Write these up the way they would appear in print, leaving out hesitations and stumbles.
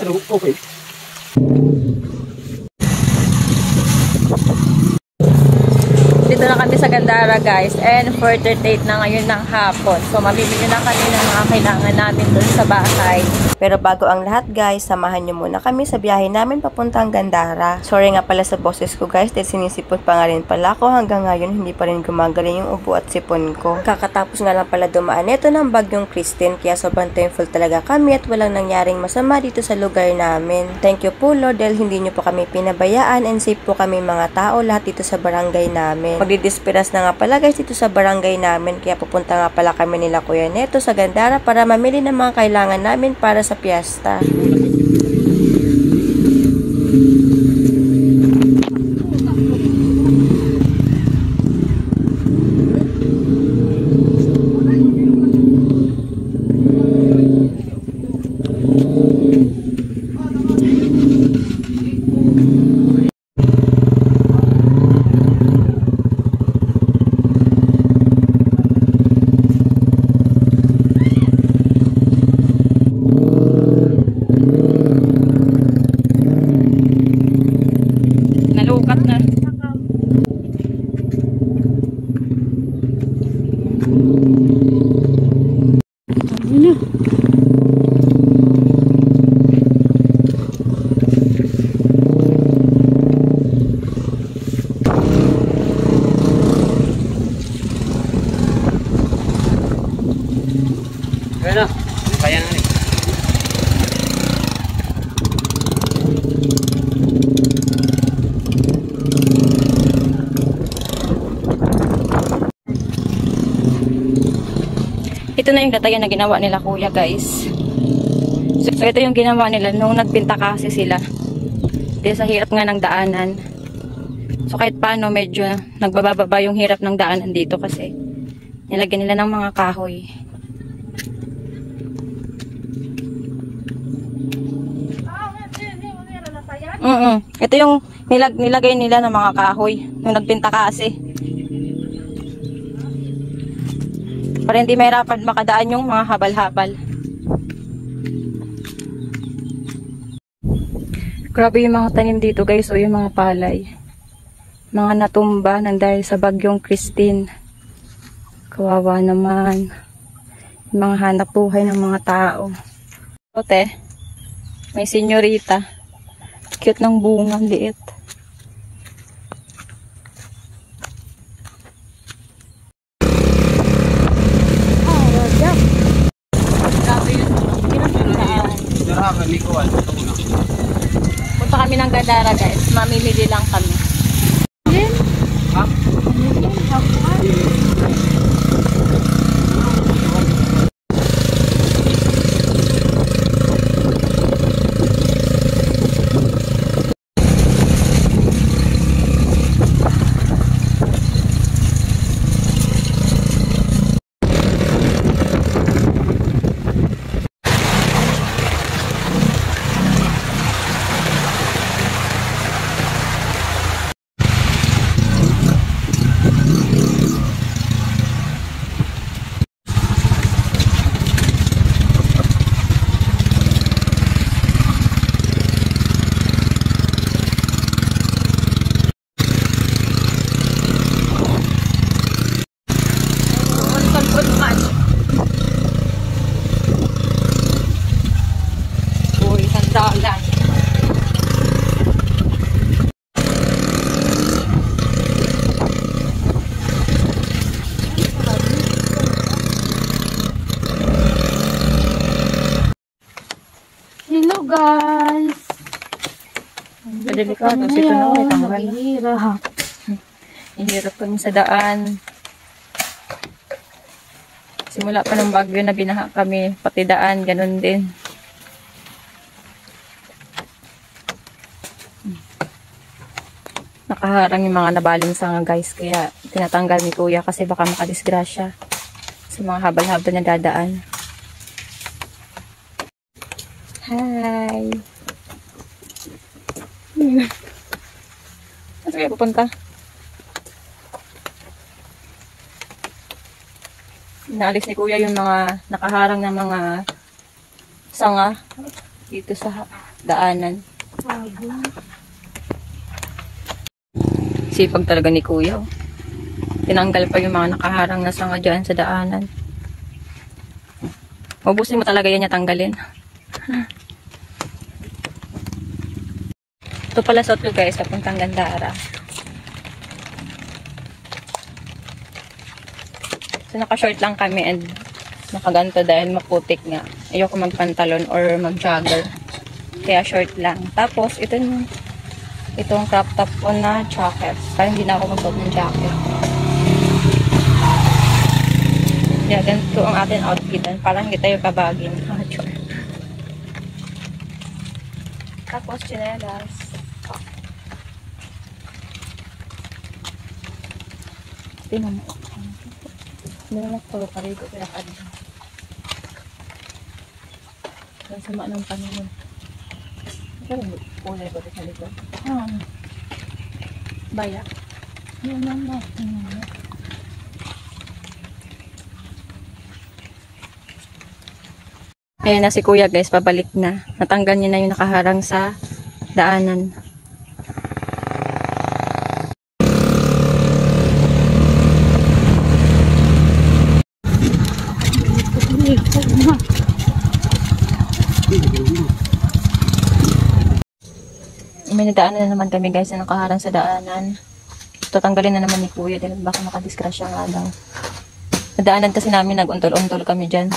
Okay. Dito na kami sa Gandara guys, and further date na ngayon ng hapon. So mabibili na kami ng mga kailangan namin dun sa bahay. Pero bago ang lahat guys, samahan nyo muna kami sa biyahe namin papuntang Gandara. Sorry nga pala sa boses ko guys, dahil sinisipon pa nga rin pala ako. Hanggang ngayon hindi pa rin gumagaling yung ubo at sipon ko. Kakatapos nga lang pala dumaan ito ng bagyong Christine, kaya sobrang thankful talaga kami at walang nangyaring masama dito sa lugar namin. Thank you po Lord dahil hindi nyo po kami pinabayaan and safe po kami mga tao lahat dito sa barangay namin. Magdidisperas na nga pala guys dito sa barangay namin, kaya pupunta nga pala kami nila Kuya Neto sa Gandara para mamili ng mga kailangan namin para sa piyesta. Nalukat na. Ano? Kaya na rin. Ito na yung latayan na ginawa nila kuya guys. So ito yung ginawa nila nung nagpinta kasi sila. Dahil sa hirap nga ng daanan. So kahit paano medyo nagbababa yung hirap ng daanan dito kasi nilagyan nila ng mga kahoy. Ito yung nilagay nila ng mga kahoy nung nagpinta kasi. Para hindi mahirapan makadaan yung mga habal-habal. Grabe yung mga tanim dito guys, o yung mga palay. Mga natumba nang dahil sa bagyong Christine. Kawawa naman. Yung mga hanap buhay ng mga tao. Ote, may senyorita. Cute ng bunga, liit. Punta kami ng Gandara guys. Mamimili lang kami. Hello guys. Delikado ito na ulit ang hirap. Hirap kami sa daan. Simula pa ng bagyo na binaha kami, pati daan ganun din. Nakaharang yung mga nabaling sanga guys, kaya tinatanggal ni kuya kasi baka makadisgrasya sa mga habal-habal na dadaan. Hi! Saan kayo pupunta? Inaalis ni kuya yung mga nakaharang na mga sanga. dito sa daanan. Sipag talaga ni Kuya. Tinanggal pa yung mga nakaharang na sanga dyan sa daanan. Ubusin mo talaga yan niya tanggalin. Ito pala sa guys, papuntang Gandara. So naka-short lang kami and nakaganto dahil maputik nga. Ayoko magpantalon or mag-jogger. Kaya short lang. Tapos itong crop top ko na jacket. Parang hindi na ako magsuot ng jacket. Yeah, ganito ang ating outfit. Parang hindi tayo kabagin. Tapos chinelas. Tingnan mo. Meron ako karigo pinakad. Ang sama ng panahon. Pero kulay ba sa likod? Baya. Ayan na si Kuya guys, pabalik na. Natanggal niya na yung nakaharang sa daanan. May nadaanan na naman kami guys na nakaharang sa daanan. Tatanggalin na naman ni Kuya dahil baka makadiskrasya nga daw. Nadaanan kasi namin, nag-untol-untol kami dyan.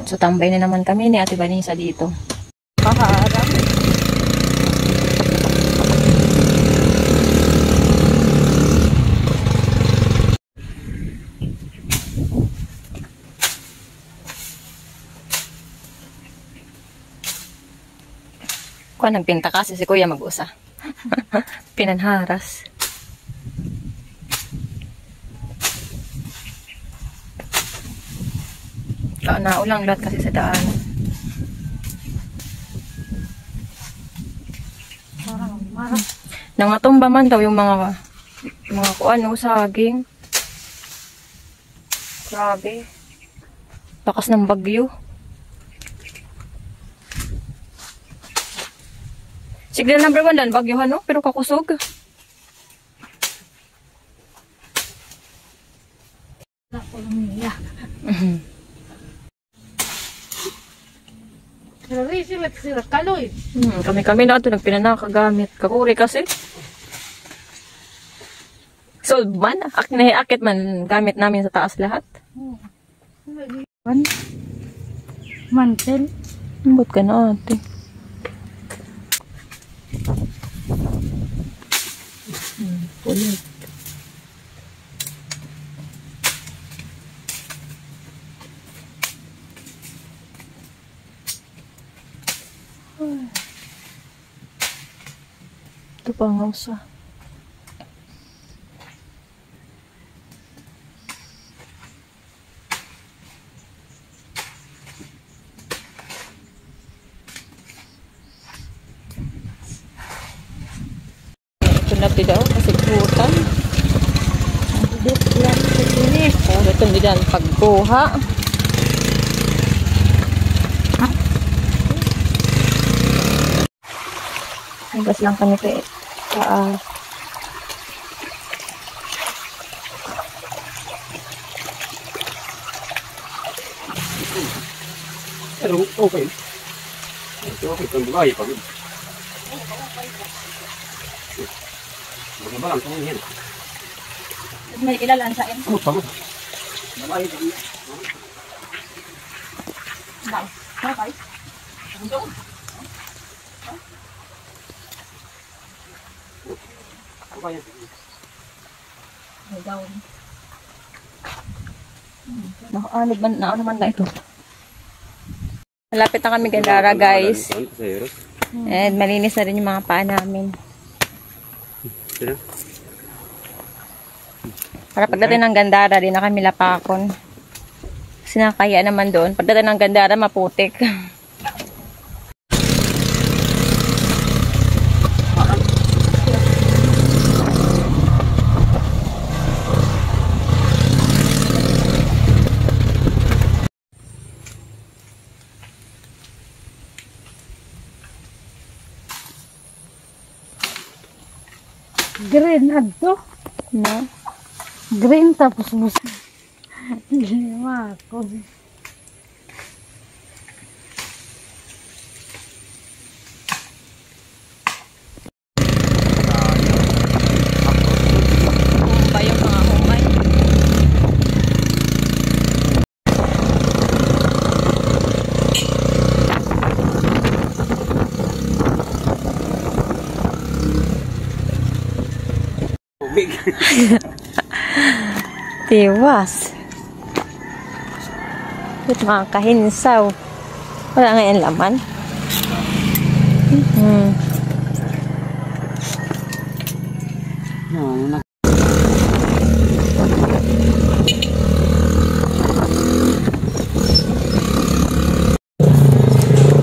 So tambay na naman kami ni Ate Vanessa dito. Kaharang. Kuha nagpinta kasi si Kuya mag-usa. Pinanharas. Naulang lahat kasi sa daan. Nangatumba man daw yung mga saging. Grabe. Lakas ng bagyo. Signal number 1 dan, bagyohan no? Pero kakusog. Kami na ito, nagpinanakagamit. Kakuri kasi. Sold man. Akit man gamit namin sa taas lahat. Mantel. Ambot ka na ate. Ulit. Ito pa ang usa. Napi daw kasi butan. Dito lang sa sini. Oh, ito din pagkuha. Hanggas lang kami kay Pero okay. Okay, kung buhay pa rin. Bagaimana kung yan? may ilalansain. Ano pa mo? Buhay pa rin. Bakay. Buhay. May daon. Naano man na ito. Malapit na kami Gandara guys. And malinis na rin yung mga paa namin. Para pagdating ng Gandara, din na kami lapakon. Sinakaya naman doon. Pagdating ng Gandara, maputik. Adto. No? Green tapos busa. Ginawa ko. Humpay yung mga humpay. Tubig. Tiwas. Ito mga kahinsaw. Wala nga yung laman.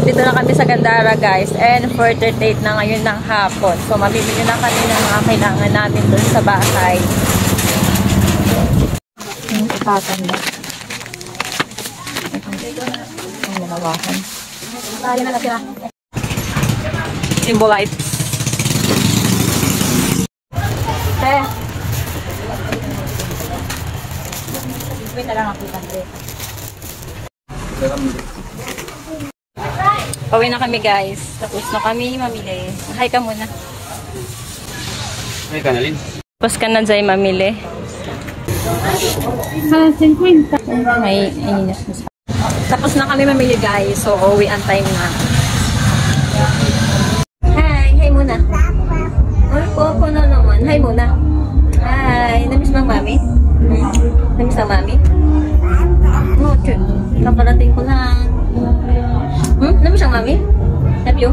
Dito na kami sa Gandara guys, and 4:38 na ngayon ng hapon. So mamimili na kami ng mga kailangan namin dun sa bahay. Yung ipatan na. Ang malawakan. Kaya na sila. Symbolites. Wait na lang ako kasi. Pauwi na kami guys. Tapos na kami mamili. Hi ka muna. Ay, kanalin. Tapos ka na dyan mamili. 50. May ininas mo sa... Tapos na kami mamili guys. So, uwi ang time na. Hi! Hi muna. Ay, popo na naman. Hi muna. Hi! Namiss mo ang mami? Namiss ang mami? Oh, cute. Nakarating ko lang. Namiss ang mami? Love you?